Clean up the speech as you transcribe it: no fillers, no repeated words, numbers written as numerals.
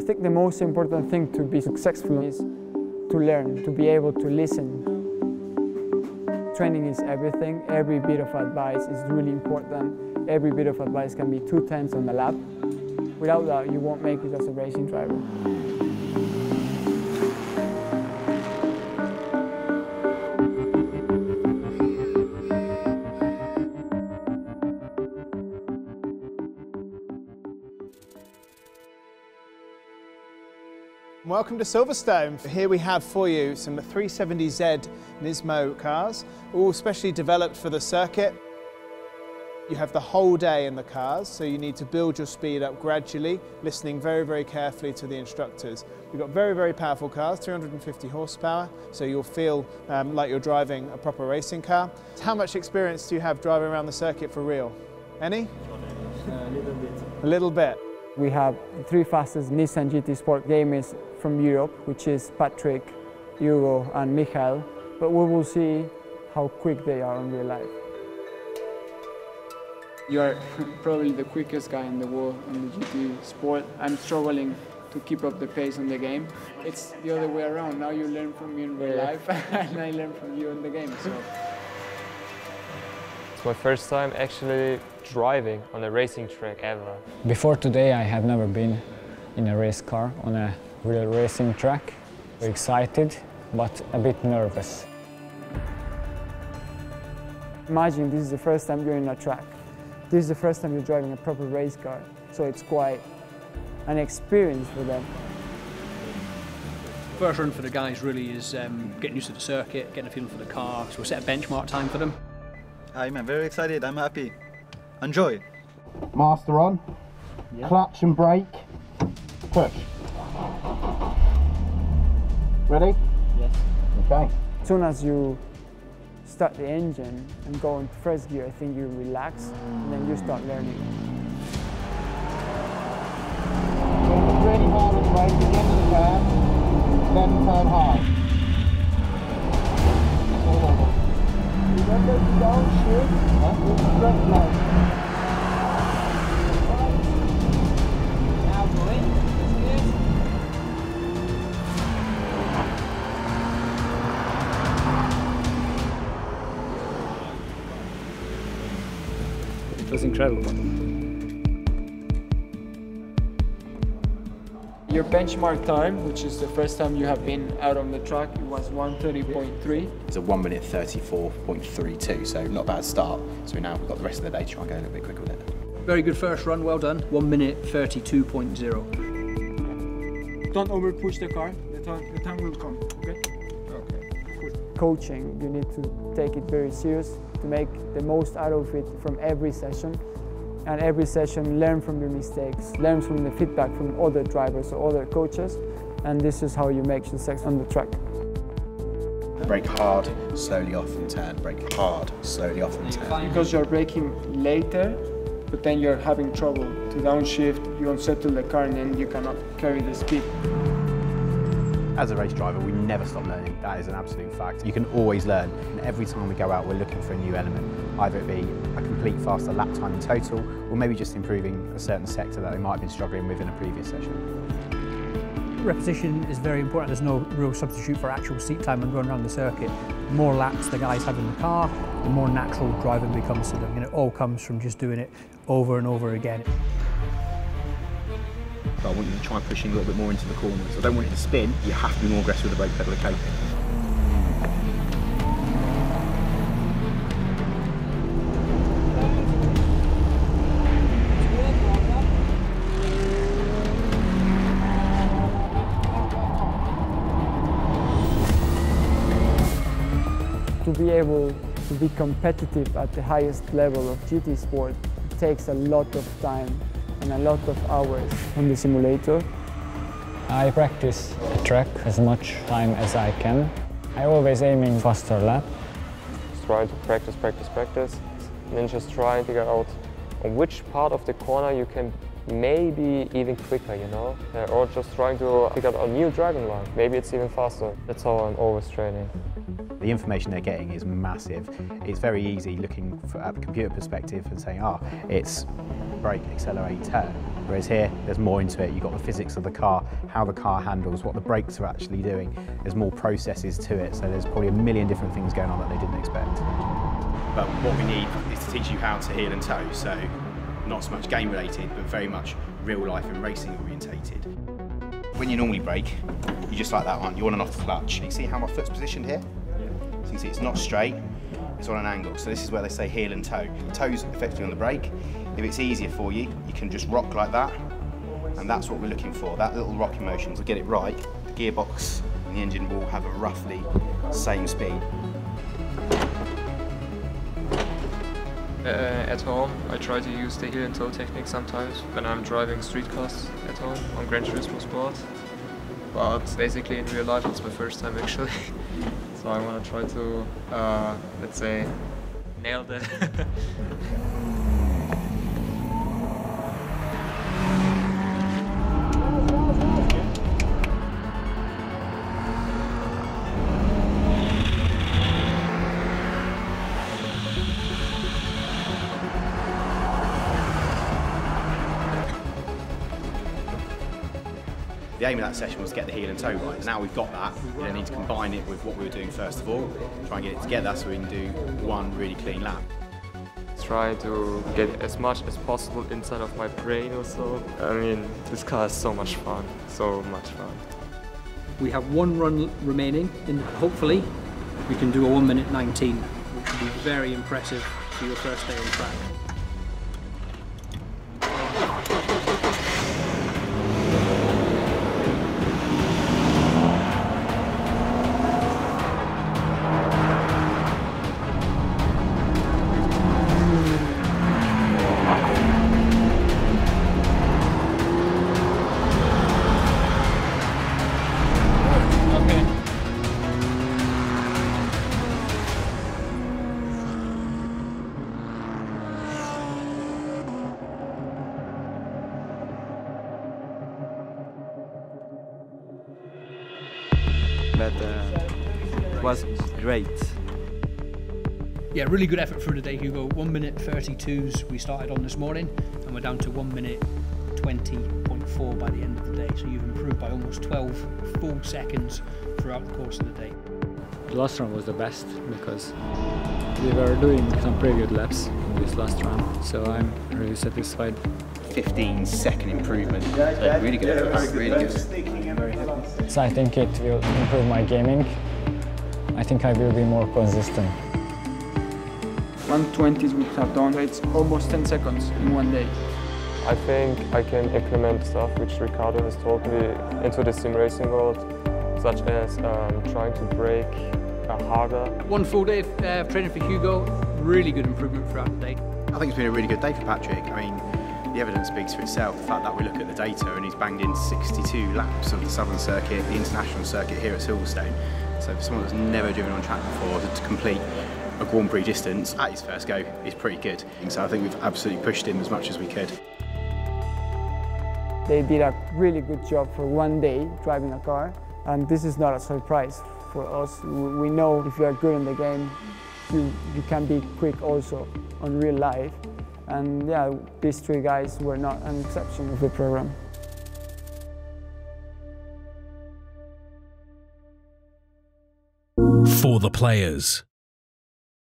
I think the most important thing to be successful is to learn, to be able to listen. Training is everything. Every bit of advice is really important. Every bit of advice can be 2 tenths on the lap. Without that, you won't make it as a racing driver. Welcome to Silverstone. Here we have for you some 370Z Nismo cars, all specially developed for the circuit. You have the whole day in the cars, so you need to build your speed up gradually, listening very, very carefully to the instructors. We've got very, very powerful cars, 350 horsepower, so you'll feel like you're driving a proper racing car. How much experience do you have driving around the circuit for real? Any? A little bit. A little bit. We have the 3 fastest Nissan GT Sport gamers from Europe, which is Patrick, Hugo and Michael, but we will see how quick they are in real life. You are probably the quickest guy in the world in the GT Sport. I'm struggling to keep up the pace on the game. It's the other way around. Now you learn from me in real life and I learn from you in the game. So. It's my first time actually driving on a racing track ever. Before today I had never been in a race car on a real racing track. Excited, but a bit nervous. Imagine this is the first time you're in a track. This is the first time you're driving a proper race car, so it's quite an experience for them. First run for the guys really is getting used to the circuit, getting a feeling for the car, so we'll set a benchmark time for them. I'm very excited, I'm happy. Enjoy. Master on, clutch and brake, push. Ready? Yes. Okay. As soon as you start the engine and go into first gear, I think you relax and then you start learning. Push really hard on the brake at the end of the curve, then turn hard. Remember to downshift with the brake line. It was incredible. Your benchmark time, which is the first time you have been out on the track, it was 1:30.3. It's a 1 minute 34.32, so not a bad start. So we've got the rest of the day to try and go a little bit quicker with it. Very good first run, well done. 1 minute 32.0. Don't over push the car, the time will come, okay? Okay. Coaching, you need to take it very serious to make the most out of it from every session. And every session, learn from your mistakes, learn from the feedback from other drivers or other coaches, and this is how you make success on the track. Brake hard, slowly off and turn. Brake hard, slowly off and turn. Because you're braking later, but then you're having trouble to downshift, you unsettle the car and then you cannot carry the speed. As a race driver, we never stop learning. That is an absolute fact. You can always learn, and every time we go out, we're looking for a new element. Either it be a complete faster lap time in total, or maybe just improving a certain sector that they might have been struggling with in a previous session. Repetition is very important. There's no real substitute for actual seat time and running around the circuit. The more laps the guys have in the car, the more natural driving becomes to them, and it all comes from just doing it over and over again. But I want you to try pushing a little bit more into the corners. I don't want it to spin, you have to be more aggressive with the brake pedal, okay? To be able to be competitive at the highest level of GT sport, it takes a lot of time and a lot of hours on the simulator. I practice the track as much time as I can. I always aiming faster lap. Just try to practice, practice, practice, and then just try and figure out on which part of the corner you can maybe even quicker, you know? Or just trying to figure out a new driving line. Maybe it's even faster. That's how I'm always training. The information they're getting is massive. It's very easy looking at the computer perspective and saying, it's brake, accelerate, turn. Whereas here, there's more into it. You've got the physics of the car how the car handles, what the brakes are actually doing. There's more processes to it, so there's probably a million different things going on that they didn't expect. But what we need is to teach you how to heel and toe, so not so much game related, but very much real life and racing orientated. When you normally brake, you just like that one, you're on and off the clutch. You see how my foot's positioned here? So you can see it's not straight, it's on an angle. So this is where they say heel and toe. The toe's effectively on the brake. If it's easier for you, you can just rock like that, and that's what we're looking for. That little rocking motion, to get it right, the gearbox and the engine will have a roughly same speed. At home, I try to use the heel and toe technique sometimes when I'm driving street cars at home on Gran Turismo Sport. But basically in real life it's my first time actually. So I want to try to, let's say, nail that. The aim of that session was to get the heel and toe right. Now we've got that, we then need to combine it with what we were doing first of all, try and get it together so we can do one really clean lap. Try to get as much as possible inside of my brain or so. I mean, this car is so much fun, so much fun. We have one run remaining, and hopefully we can do a 1 minute 19, which would be very impressive for your first day on track. But it was great. Yeah, really good effort for today, Hugo. 1 minute 32s we started on this morning, and we're down to 1 minute 20.4 by the end of the day. So you've improved by almost 12 full seconds throughout the course of the day. The last run was the best because we were doing some pretty good laps in this last run, so I'm really satisfied. 15-second improvement, so really good effort, really good. So I think it will improve my gaming. I think I will be more consistent. 120s we have done, it's almost 10 seconds in 1 day. I think I can implement stuff which Ricardo has told me into the sim racing world, such as trying to brake harder. One full day of training for Hugo, really good improvement throughout the day. I think it's been a really good day for Patrick. I mean, the evidence speaks for itself. The fact that we look at the data and he's banged in 62 laps of the Southern Circuit, the International Circuit here at Silverstone. So for someone that's never driven on track before, to complete a Grand Prix distance at his first go is pretty good. So I think we've absolutely pushed him as much as we could. They did a really good job for 1 day driving a car, and this is not a surprise for us. We know if you are good in the game, you can be quick also on real life. And yeah, these three guys were not an exception of the program. For the players.